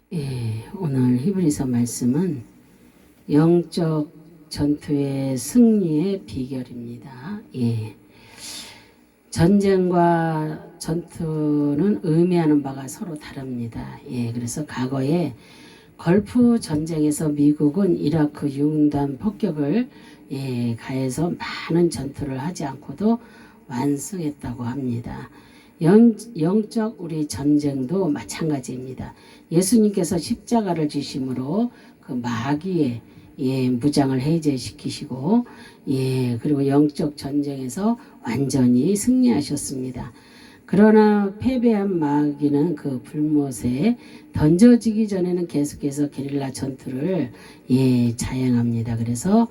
오늘 히브리서 말씀은 영적 전투의 승리의 비결입니다. 전쟁과 전투는 의미하는 바가 서로 다릅니다. 그래서 과거에 걸프 전쟁에서 미국은 이라크 유흥단 폭격을 가해서 많은 전투를 하지 않고도 완수했다고 합니다. 영적 우리 전쟁도 마찬가지입니다. 예수님께서 십자가를 지심으로 그 마귀의 무장을 해제시키시고 그리고 영적 전쟁에서 완전히 승리하셨습니다. 그러나 패배한 마귀는 그 불못에 던져지기 전에는 계속해서 게릴라 전투를 자행합니다. 그래서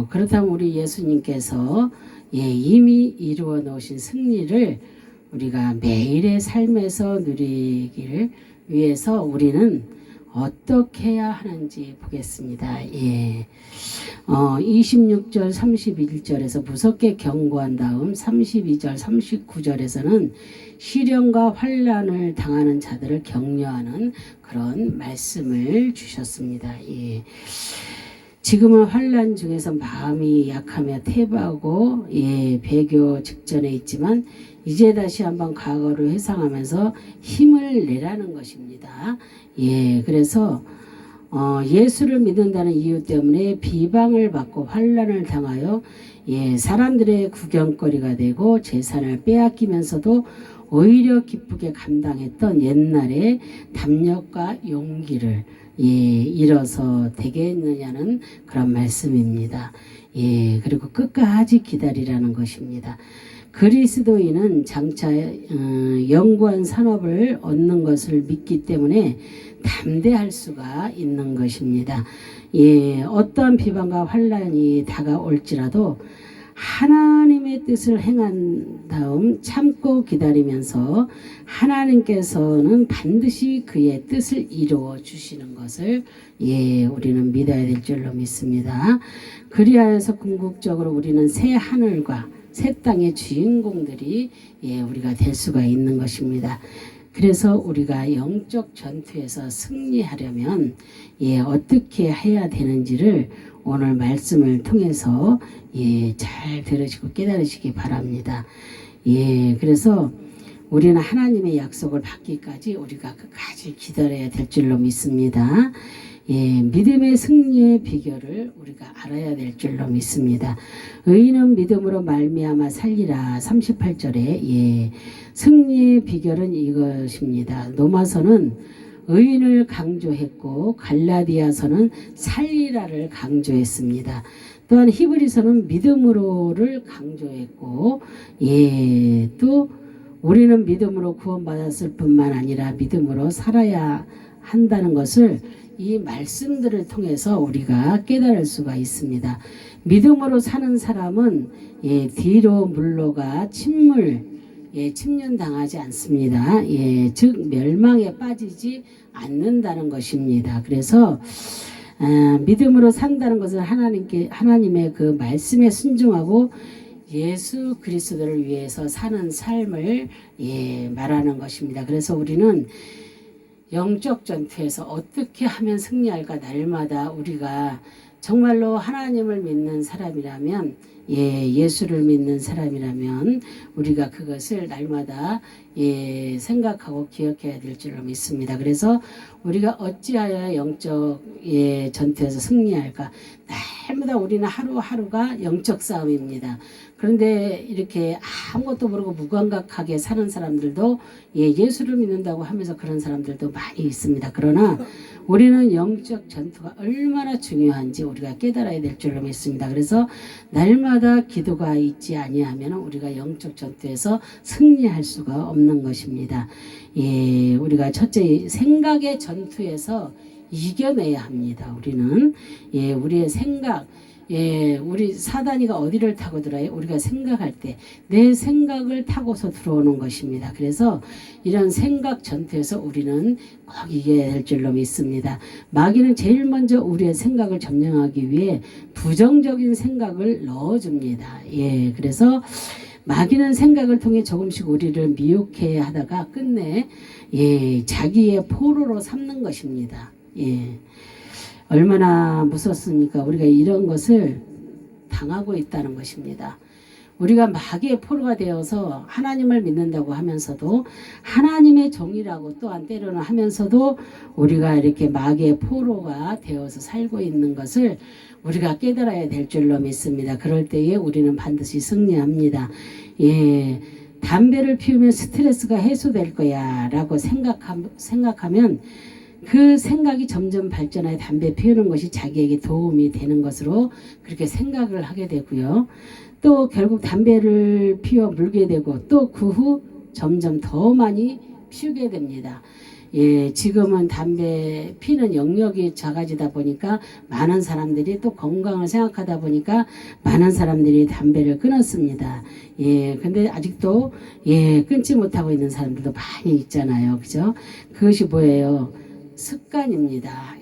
그렇다면 우리 예수님께서 이미 이루어 놓으신 승리를 우리가 매일의 삶에서 누리기를 위해서 우리는 어떻게 해야 하는지 보겠습니다. 26절 31절에서 무섭게 경고한 다음 32절 39절에서는 시련과 환난을 당하는 자들을 격려하는 그런 말씀을 주셨습니다. 지금은 환난 중에서 마음이 약하며 태보하고 배교 직전에 있지만 이제 다시 한번 과거를 회상하면서 힘을 내라는 것입니다. 그래서 예수를 믿는다는 이유 때문에 비방을 받고 환난을 당하여 사람들의 구경거리가 되고 재산을 빼앗기면서도 오히려 기쁘게 감당했던 옛날의 담력과 용기를 잃어서 되겠느냐는 그런 말씀입니다. 그리고 끝까지 기다리라는 것입니다. 그리스도인은 장차 영구한 산업을 얻는 것을 믿기 때문에 담대할 수가 있는 것입니다. 어떠한 비방과 환난이 다가올지라도 하나님의 뜻을 행한 다음 참고 기다리면서 하나님께서는 반드시 그의 뜻을 이루어 주시는 것을 우리는 믿어야 될 줄로 믿습니다. 그리하여서 궁극적으로 우리는 새 하늘과 새 땅의 주인공들이 우리가 될 수가 있는 것입니다. 그래서 우리가 영적 전투에서 승리하려면 어떻게 해야 되는지를 오늘 말씀을 통해서 잘 들으시고 깨달으시기 바랍니다. 그래서 우리는 하나님의 약속을 받기까지 우리가 끝까지 기다려야 될 줄로 믿습니다. 믿음의 승리의 비결을 우리가 알아야 될 줄로 믿습니다. 의인은 믿음으로 말미암아 살리라 38절에 승리의 비결은 이것입니다. 로마서는 의인을 강조했고 갈라디아서는 살리라를 강조했습니다. 또한 히브리서는 믿음으로를 강조했고 또 우리는 믿음으로 구원받았을 뿐만 아니라 믿음으로 살아야 한다는 것을 이 말씀들을 통해서 우리가 깨달을 수가 있습니다. 믿음으로 사는 사람은 뒤로 물러가 침륜당하지 않습니다. 즉 멸망에 빠지지 않는다는 것입니다. 그래서 믿음으로 산다는 것은 하나님의 그 말씀에 순종하고 예수 그리스도를 위해서 사는 삶을 말하는 것입니다. 그래서 우리는 영적 전투에서 어떻게 하면 승리할까 날마다 우리가 정말로 하나님을 믿는 사람이라면 예수를 믿는 사람이라면 우리가 그것을 날마다 생각하고 기억해야 될 줄로 믿습니다. 그래서 우리가 어찌하여 영적 전투에서 승리할까? 날마다 우리는 하루하루가 영적 싸움입니다. 그런데 이렇게 아무것도 모르고 무감각하게 사는 사람들도 예수를 믿는다고 하면서 그런 사람들도 많이 있습니다. 그러나 우리는 영적 전투가 얼마나 중요한지 우리가 깨달아야 될 줄로 믿습니다. 그래서 날마다 기도가 있지 아니하면 우리가 영적 전투에서 승리할 수가 없는 것입니다. 우리가 첫째 생각의 전투에서 이겨내야 합니다. 우리는 우리의 생각 우리 사단이가 어디를 타고 들어요? 우리가 생각할 때 내 생각을 타고서 들어오는 것입니다. 그래서 이런 생각 전투에서 우리는 꼭 이겨야 될 줄로 믿습니다. 마귀는 제일 먼저 우리의 생각을 점령하기 위해 부정적인 생각을 넣어줍니다. 그래서 마귀는 생각을 통해 조금씩 우리를 미혹해 하다가 끝내 자기의 포로로 삼는 것입니다. 얼마나 무섭습니까? 우리가 이런 것을 당하고 있다는 것입니다. 우리가 마귀의 포로가 되어서 하나님을 믿는다고 하면서도 하나님의 종이라고 또한 때로는 하면서도 우리가 이렇게 마귀의 포로가 되어서 살고 있는 것을 우리가 깨달아야 될 줄로 믿습니다. 그럴 때에 우리는 반드시 승리합니다. 담배를 피우면 스트레스가 해소될 거야 라고 생각하면 그 생각이 점점 발전하여 담배 피우는 것이 자기에게 도움이 되는 것으로 그렇게 생각을 하게 되고요. 또 결국 담배를 피워 물게 되고 또 그 후 점점 더 많이 피우게 됩니다. 지금은 담배 피는 영역이 작아지다 보니까 많은 사람들이 또 건강을 생각하다 보니까 많은 사람들이 담배를 끊었습니다. 근데 아직도 끊지 못하고 있는 사람들도 많이 있잖아요. 그죠? 그것이 뭐예요? 습관입니다.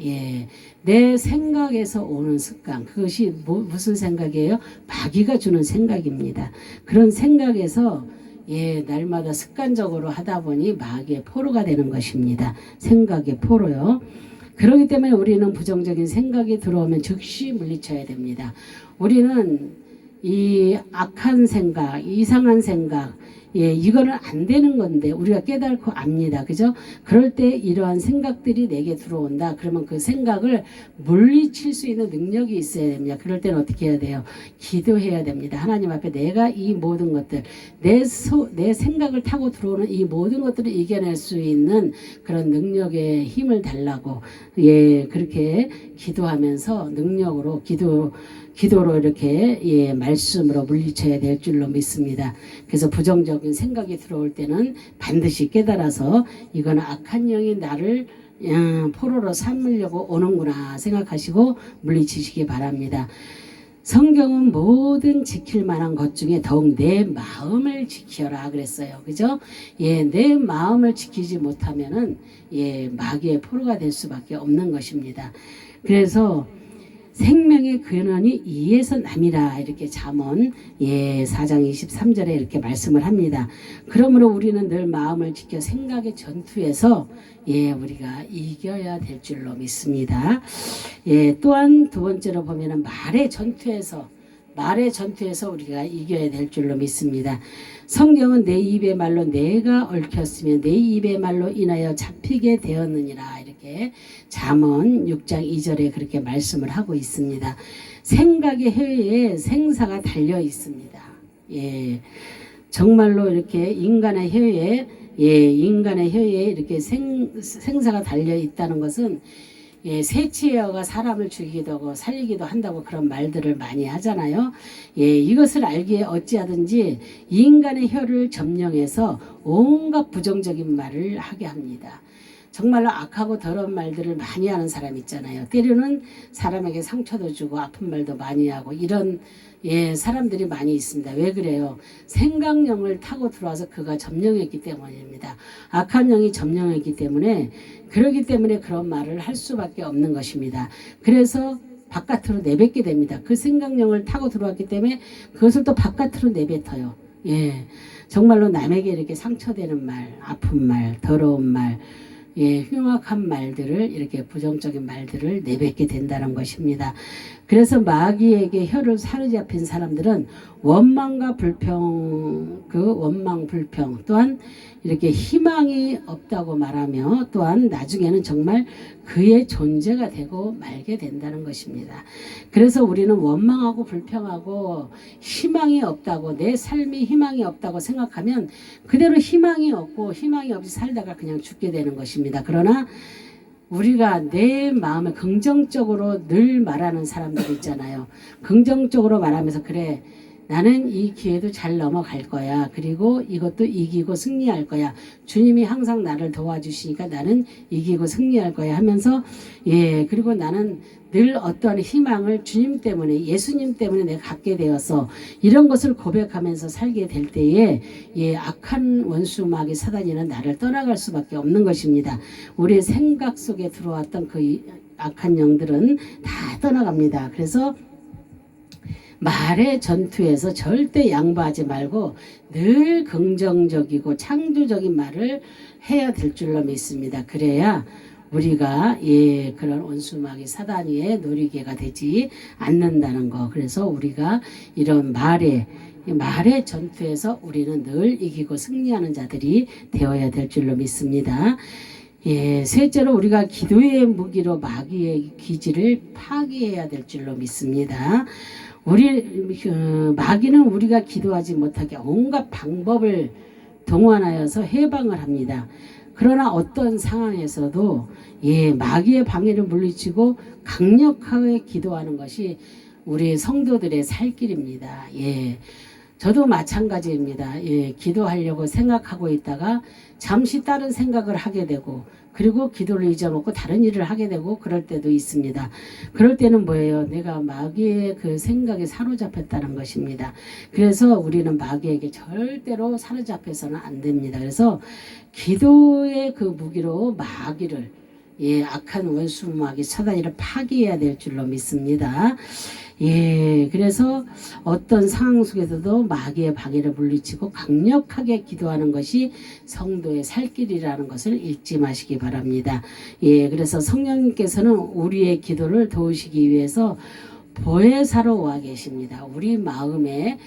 내 생각에서 오는 습관. 그것이 무슨 생각이에요? 마귀가 주는 생각입니다. 그런 생각에서 날마다 습관적으로 하다 보니 마귀의 포로가 되는 것입니다. 생각의 포로요. 그렇기 때문에 우리는 부정적인 생각이 들어오면 즉시 물리쳐야 됩니다. 우리는 이 악한 생각, 이상한 생각, 이거는 안 되는 건데 우리가 깨닫고 압니다. 그죠? 그럴 때 이러한 생각들이 내게 들어온다. 그러면 그 생각을 물리칠 수 있는 능력이 있어야 됩니다. 그럴 때는 어떻게 해야 돼요? 기도해야 됩니다. 하나님 앞에 내가 이 모든 것들, 내 생각을 타고 들어오는 이 모든 것들을 이겨낼 수 있는 그런 능력의 힘을 달라고 그렇게 기도하면서 능력으로 기도로 이렇게 말씀으로 물리쳐야 될 줄로 믿습니다. 그래서 부정적인 생각이 들어올 때는 반드시 깨달아서 이건 악한 영이 나를 포로로 삼으려고 오는구나 생각하시고 물리치시기 바랍니다. 성경은 모든 지킬 만한 것 중에 더욱 내 마음을 지켜라 그랬어요. 그죠? 내 마음을 지키지 못하면은 마귀의 포로가 될 수밖에 없는 것입니다. 그래서 생명의 근원이 이에서 남이라 이렇게 잠언 4장 23절에 이렇게 말씀을 합니다. 그러므로 우리는 늘 마음을 지켜 생각의 전투에서 우리가 이겨야 될 줄로 믿습니다. 또한 두 번째로 보면은 말의 전투에서 우리가 이겨야 될 줄로 믿습니다. 성경은 내 입의 말로 내가 얽혔으며 내 입의 말로 인하여 잡히게 되었느니라 이렇게 잠언 6장 2절에 그렇게 말씀을 하고 있습니다. 생각의 혀에 생사가 달려 있습니다. 정말로 이렇게 인간의 혀에 이렇게 생사가 달려 있다는 것은 세치어가 사람을 죽이기도 하고 살리기도 한다고 그런 말들을 많이 하잖아요. 이것을 알기에 어찌하든지 인간의 혀를 점령해서 온갖 부정적인 말을 하게 합니다. 정말로 악하고 더러운 말들을 많이 하는 사람 있잖아요. 때로는 사람에게 상처도 주고 아픈 말도 많이 하고 이런 사람들이 많이 있습니다. 왜 그래요? 생각령을 타고 들어와서 그가 점령했기 때문입니다. 악한 영이 점령했기 때문에 그러기 때문에 그런 말을 할 수밖에 없는 것입니다. 그래서 바깥으로 내뱉게 됩니다. 그 생각령을 타고 들어왔기 때문에 그것을 또 바깥으로 내뱉어요. 정말로 남에게 이렇게 상처되는 말, 아픈 말, 더러운 말, 흉악한 말들을 이렇게 부정적인 말들을 내뱉게 된다는 것입니다. 그래서 마귀에게 혀를 사로잡힌 사람들은 원망과 불평, 원망 불평 또한 이렇게 희망이 없다고 말하며 또한 나중에는 정말 그의 존재가 되고 말게 된다는 것입니다. 그래서 우리는 원망하고 불평하고 희망이 없다고 내 삶이 희망이 없다고 생각하면 그대로 희망이 없고 희망이 없이 살다가 그냥 죽게 되는 것입니다. 그러나 우리가 내 마음을 긍정적으로 늘 말하는 사람들 있잖아요. 긍정적으로 말하면서 그래 나는 이 기회도 잘 넘어갈 거야. 그리고 이것도 이기고 승리할 거야. 주님이 항상 나를 도와주시니까 나는 이기고 승리할 거야 하면서 그리고 나는 늘 어떠한 희망을 주님 때문에 예수님 때문에 내가 갖게 되어서 이런 것을 고백하면서 살게 될 때에 악한 원수 마귀 사단이는 나를 떠나갈 수밖에 없는 것입니다. 우리의 생각 속에 들어왔던 그 악한 영들은 다 떠나갑니다. 그래서 말의 전투에서 절대 양보하지 말고 늘 긍정적이고 창조적인 말을 해야 될 줄로 믿습니다. 그래야 우리가 그런 원수마귀 사단의 놀이개가 되지 않는다는 거. 그래서 우리가 이런 말의 전투에서 우리는 늘 이기고 승리하는 자들이 되어야 될 줄로 믿습니다. 셋째로 우리가 기도의 무기로 마귀의 기지를 파괴해야 될 줄로 믿습니다. 마귀는 우리가 기도하지 못하게 온갖 방법을 동원하여서 해방을 합니다. 그러나 어떤 상황에서도 마귀의 방해를 물리치고 강력하게 기도하는 것이 우리 성도들의 살 길입니다. 저도 마찬가지입니다. 기도하려고 생각하고 있다가 잠시 다른 생각을 하게 되고, 그리고 기도를 잊어먹고 다른 일을 하게 되고 그럴 때도 있습니다. 그럴 때는 뭐예요? 내가 마귀의 그 생각에 사로잡혔다는 것입니다. 그래서 우리는 마귀에게 절대로 사로잡혀서는 안 됩니다. 그래서 기도의 그 무기로 마귀를, 악한 원수 마귀 사단이를 파괴해야 될 줄로 믿습니다. 그래서 어떤 상황 속에서도 마귀의 방해를 물리치고 강력하게 기도하는 것이 성도의 살 길이라는 것을 잊지 마시기 바랍니다. 그래서 성령님께서는 우리의 기도를 도우시기 위해서 보혜사로 와 계십니다. 우리 마음에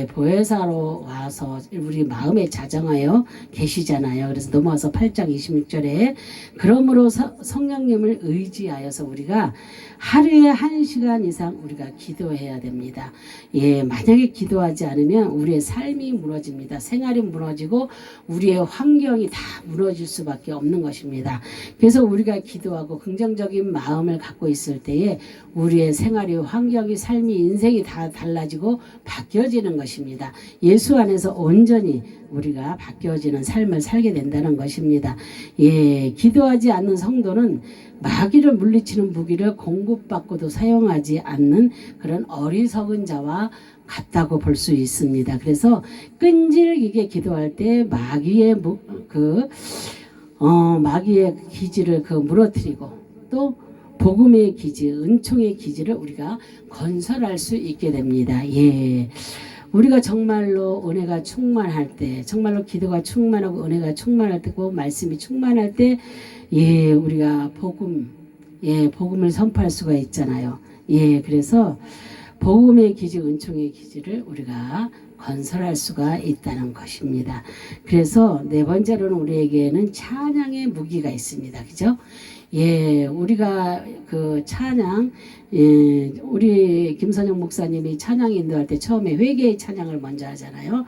보혜사로 와서 우리 마음에 자정하여 계시잖아요. 그래서 넘어와서 8장 26절에 그러므로 성령님을 의지하여서 우리가 하루에 1시간 이상 우리가 기도해야 됩니다. 만약에 기도하지 않으면 우리의 삶이 무너집니다. 생활이 무너지고 우리의 환경이 다 무너질 수밖에 없는 것입니다. 그래서 우리가 기도하고 긍정적인 마음을 갖고 있을 때에 우리의 생활이, 환경이, 삶이, 인생이 다 달라지고 바뀌어지는 것입니다. 예수 안에서 온전히 우리가 바뀌어지는 삶을 살게 된다는 것입니다. 기도하지 않는 성도는 마귀를 물리치는 무기를 공급받고도 사용하지 않는 그런 어리석은 자와 같다고 볼 수 있습니다. 그래서 끈질기게 기도할 때 마귀의 기지를 무너뜨리고 또 복음의 기지, 은총의 기지를 우리가 건설할 수 있게 됩니다. 우리가 정말로 은혜가 충만할 때, 정말로 기도가 충만하고 은혜가 충만할 때고 말씀이 충만할 때, 우리가 복음을 선포할 수가 있잖아요. 그래서 복음의 기지, 은총의 기지를 우리가 건설할 수가 있다는 것입니다. 그래서 네 번째로는 우리에게는 찬양의 무기가 있습니다. 그죠? 우리가 그 찬양, 우리 김선영 목사님이 찬양 인도할 때 처음에 회개의 찬양을 먼저 하잖아요.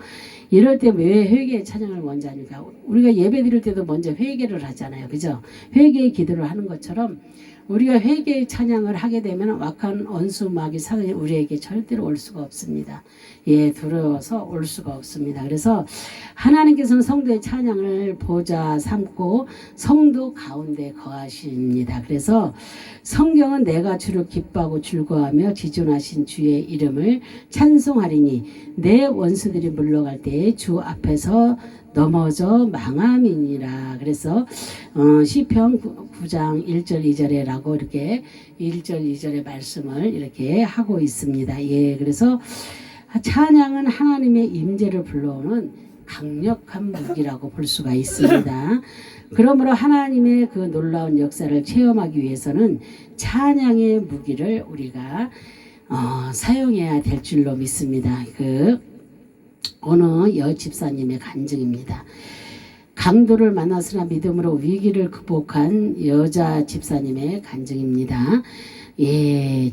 이럴 때 왜 회개의 찬양을 먼저 하니까? 우리가 예배 드릴 때도 먼저 회개를 하잖아요. 그죠? 회개의 기도를 하는 것처럼 우리가 회개의 찬양을 하게 되면 악한 원수 마귀 사단이 우리에게 절대로 올 수가 없습니다. 두려워서 올 수가 없습니다. 그래서 하나님께서는 성도의 찬양을 보좌 삼고 성도 가운데 거하십니다. 그래서 성경은 내가 주를 기뻐하고 즐거워하며 지존하신 주의 이름을 찬송하리니 내 원수들이 물러갈 때에 주 앞에서 넘어져 망함이니라. 그래서 시편 9장 1절 2절에라고 이렇게 1절 2절의 말씀을 이렇게 하고 있습니다. 그래서 찬양은 하나님의 임재를 불러오는 강력한 무기라고 볼 수가 있습니다. 그러므로 하나님의 그 놀라운 역사를 체험하기 위해서는 찬양의 무기를 우리가 사용해야 될 줄로 믿습니다. 어느 여집사님의 간증입니다. 강도를 만났으나 믿음으로 위기를 극복한 여자 집사님의 간증입니다.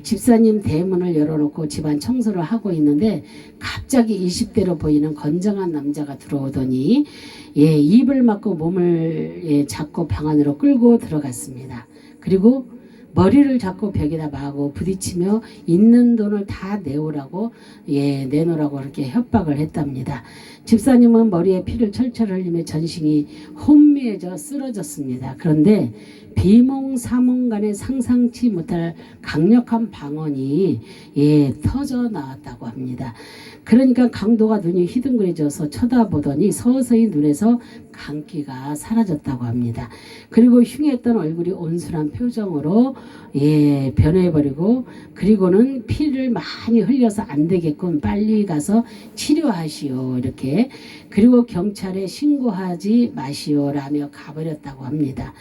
집사님 대문을 열어놓고 집안 청소를 하고 있는데 갑자기 20대로 보이는 건장한 남자가 들어오더니 입을 막고 몸을 잡고 방 안으로 끌고 들어갔습니다. 그리고 머리를 잡고 벽에다 마구 부딪히며 있는 돈을 다 내오라고 내놓으라고 이렇게 협박을 했답니다. 집사님은 머리에 피를 철철 흘리며 전신이 혼미 희미해져 쓰러졌습니다. 그런데 비몽사몽 간에 상상치 못할 강력한 방언이 터져 나왔다고 합니다. 그러니까 강도가 눈이 휘둥그레져서 쳐다보더니 서서히 눈에서 감기가 사라졌다고 합니다. 그리고 흉했던 얼굴이 온순한 표정으로 변해버리고, 그리고는 피를 많이 흘려서 안 되겠군, 빨리 가서 치료하시오, 이렇게. 그리고 경찰에 신고하지 마시오라며 가버렸다고 합니다.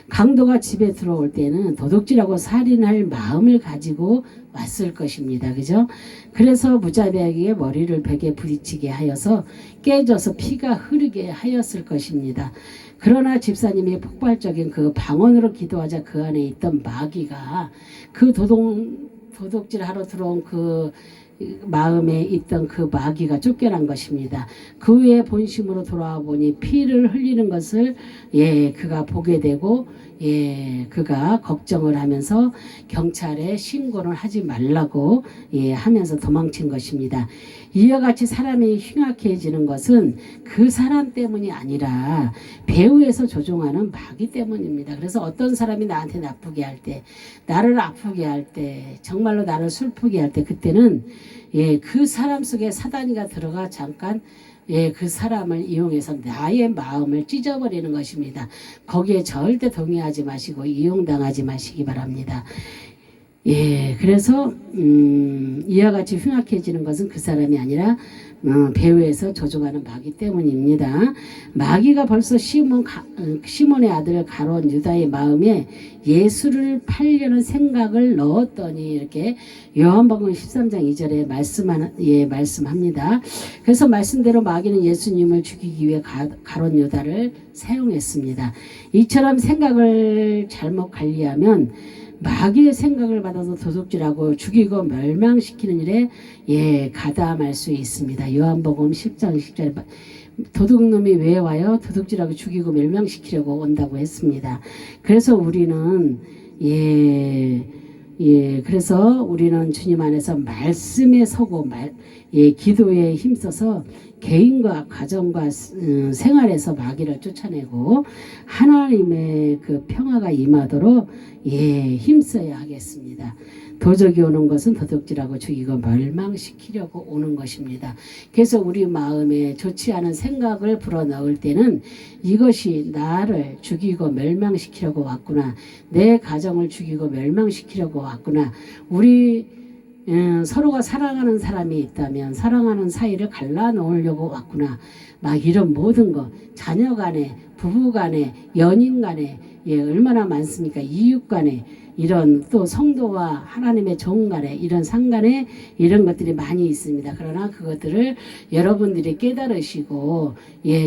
강도가 집에 들어올 때는 도둑질하고 살인할 마음을 가지고 왔을 것입니다. 그죠? 그래서 무자비하게 머리를 벽에 부딪히게 하여서 깨져서 피가 흐르게 하였을 것입니다. 그러나 집사님이 폭발적인 그 방언으로 기도하자 그 안에 있던 마귀가 그 도둑질하러 들어온 그 마음에 있던 그 마귀가 쫓겨난 것입니다. 그 후에 본심으로 돌아와 보니 피를 흘리는 것을 그가 보게 되고 그가 걱정을 하면서 경찰에 신고를 하지 말라고 하면서 도망친 것입니다. 이와 같이 사람이 흉악해지는 것은 그 사람 때문이 아니라 배후에서 조종하는 마귀 때문입니다. 그래서 어떤 사람이 나한테 나쁘게 할 때, 나를 아프게 할 때, 정말로 나를 슬프게 할 때, 그때는 그 사람 속에 사단이가 들어가 잠깐 그 사람을 이용해서 나의 마음을 찢어버리는 것입니다. 거기에 절대 동의하지 마시고 이용당하지 마시기 바랍니다. 그래서 이와 같이 흉악해지는 것은 그 사람이 아니라 배후에서 조종하는 마귀 때문입니다. 마귀가 벌써 시몬의 아들 가룟 유다의 마음에 예수를 팔려는 생각을 넣었더니, 이렇게 요한복음 13장 2절에 말씀합니다. 그래서 말씀대로 마귀는 예수님을 죽이기 위해 가룟 유다를 사용했습니다. 이처럼 생각을 잘못 관리하면 마귀의 생각을 받아서 도둑질하고 죽이고 멸망시키는 일에 가담할 수 있습니다. 요한복음 10장 10절에 도둑놈이 왜 와요? 도둑질하고 죽이고 멸망시키려고 온다고 했습니다. 그래서 우리는 그래서 우리는 주님 안에서 말씀에 서고 기도에 힘써서 개인과 가정과 생활에서 마귀를 쫓아내고 하나님의 그 평화가 임하도록 힘써야 하겠습니다. 도적이 오는 것은 도둑질하고 죽이고 멸망시키려고 오는 것입니다. 그래서 우리 마음에 좋지 않은 생각을 불어넣을 때는 이것이 나를 죽이고 멸망시키려고 왔구나, 내 가정을 죽이고 멸망시키려고 왔구나, 우리 서로가 사랑하는 사람이 있다면 사랑하는 사이를 갈라놓으려고 왔구나, 막 이런 모든 것, 자녀 간에, 부부 간에, 연인 간에 얼마나 많습니까? 이웃 간에, 이런 또 성도와 하나님의 종 간에, 이런 상간에 이런 것들이 많이 있습니다. 그러나 그것들을 여러분들이 깨달으시고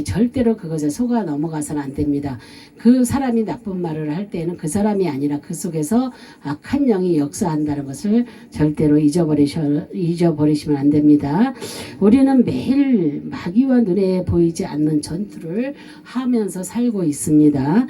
절대로 그것에 속아 넘어가서는 안 됩니다. 그 사람이 나쁜 말을 할 때는 그 사람이 아니라 그 속에서 악한 영이 역사한다는 것을 절대로 잊어버리시면 안 됩니다. 우리는 매일 마귀와 눈에 보이지 않는 전투를 하면서 살고 있습니다.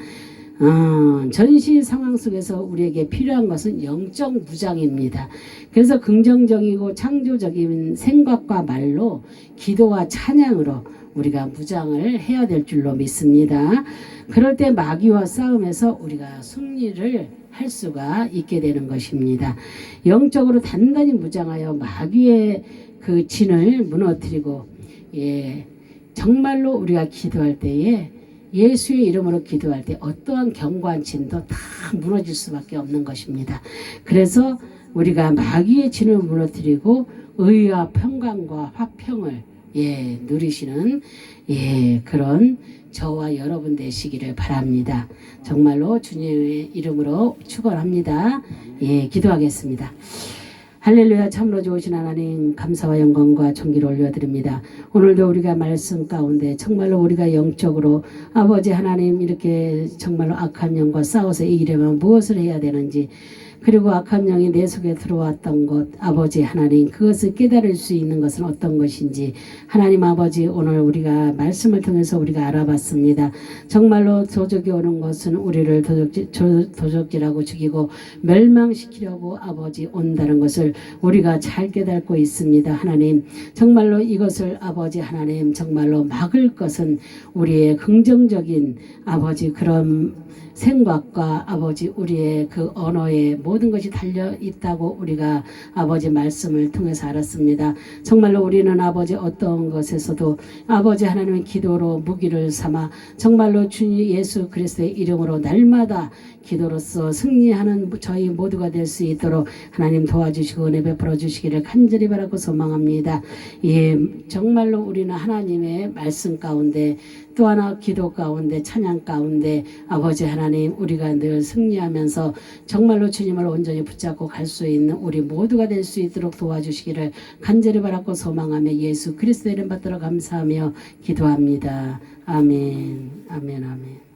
전시 상황 속에서 우리에게 필요한 것은 영적 무장입니다. 그래서 긍정적이고 창조적인 생각과 말로, 기도와 찬양으로 우리가 무장을 해야 될 줄로 믿습니다. 그럴 때 마귀와 싸움에서 우리가 승리를 할 수가 있게 되는 것입니다. 영적으로 단단히 무장하여 마귀의 그 진을 무너뜨리고, 정말로 우리가 기도할 때에 예수의 이름으로 기도할 때 어떠한 견고한 진도 다 무너질 수밖에 없는 것입니다. 그래서 우리가 마귀의 진을 무너뜨리고 의와 평강과 화평을 누리시는 그런 저와 여러분 되시기를 바랍니다. 정말로 주님의 이름으로 축원합니다. 기도하겠습니다. 할렐루야. 참으로 좋으신 하나님, 감사와 영광과 존귀를 올려드립니다. 오늘도 우리가 말씀 가운데 정말로 우리가 영적으로 아버지 하나님, 이렇게 정말로 악한 영과 싸워서 이기려면 무엇을 해야 되는지 그리고 악한 영이 내 속에 들어왔던 것 아버지 하나님 그것을 깨달을 수 있는 것은 어떤 것인지 하나님 아버지 오늘 우리가 말씀을 통해서 우리가 알아봤습니다. 정말로 도적이 오는 것은 우리를 도적질하고 죽이고 멸망시키려고 아버지 온다는 것을 우리가 잘 깨닫고 있습니다. 하나님 정말로 이것을 아버지 하나님 정말로 막을 것은 우리의 긍정적인 아버지 그런 생각과 아버지 우리의 그 언어에 모든 것이 달려 있다고 우리가 아버지 말씀을 통해서 알았습니다. 정말로 우리는 아버지 어떤 것에서도 아버지 하나님의 기도로 무기를 삼아 정말로 주님 예수 그리스도의 이름으로 날마다 기도로서 승리하는 저희 모두가 될 수 있도록 하나님 도와주시고 은혜 베풀어 주시기를 간절히 바라고 소망합니다. 예, 정말로 우리는 하나님의 말씀 가운데 또 하나 기도 가운데 찬양 가운데 아버지 하나님 우리가 늘 승리하면서 정말로 주님을 온전히 붙잡고 갈 수 있는 우리 모두가 될 수 있도록 도와주시기를 간절히 바라고 소망하며 예수 그리스도의 이름 받들어 감사하며 기도합니다. 아멘 아멘 아멘.